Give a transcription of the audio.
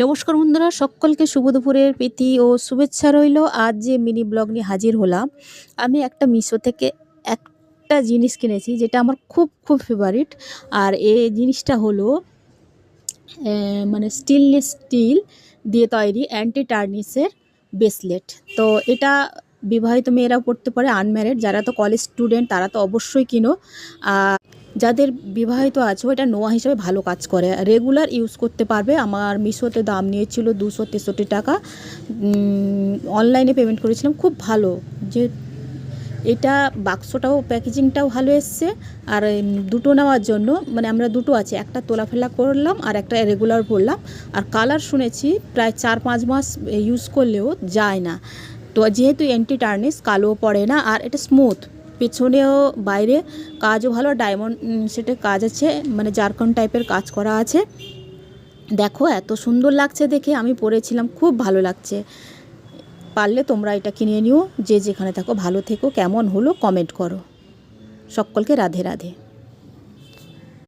নমস্কার বন্ধুরা, সকলকে শুভ দুপুরের প্রীতি ও শুভেচ্ছা রইল। আজ যে মিনি ব্লগ নিয়ে হাজির হলাম, আমি একটা মিশো থেকে একটা জিনিস কিনেছি যেটা আমার খুব খুব ফেভারিট। আর এই জিনিসটা হলো মানে স্টেনলেস স্টিল দিয়ে তৈরি অ্যান্টি টার্নিসের ব্রেসলেট। তো এটা বিবাহিত মেয়েরাও পড়তে পারে, আনম্যারিড যারা তো কলেজ স্টুডেন্ট তারা তো অবশ্যই কিনো। আর যাদের বিবাহিত আছো এটা নোয়া হিসেবে ভালো কাজ করে, রেগুলার ইউজ করতে পারবে। আমার মিশোতে দাম নিয়েছিল 263 টাকা, অনলাইনে পেমেন্ট করেছিলাম। খুব ভালো যে এটা বাক্সটাও প্যাকেজিংটাও ভালো এসছে। আর দুটো নেওয়ার জন্য মানে আমরা দুটো আছে, একটা তোলাফেলা করলাম আর একটা রেগুলার পরলাম। আর কালার শুনেছি প্রায় 4-5 মাস ইউজ করলেও যায় না। তো যেহেতু অ্যান্টি টার্নিশ, কালো পড়ে না, আর এটা স্মুথ, পেছনেও বাইরে কাজও ভালো, ডায়মন্ড সেটের কাজ আছে, মানে জারকন টাইপের কাজ করা আছে। দেখো এত সুন্দর লাগছে দেখে, আমি পরেছিলাম, খুব ভালো লাগছে। পারলে তোমরা এটা কিনে নিও, যে যেখানে থাকো ভালো থেকো। কেমন হলো কমেন্ট করো। সকলকে রাধে রাধে।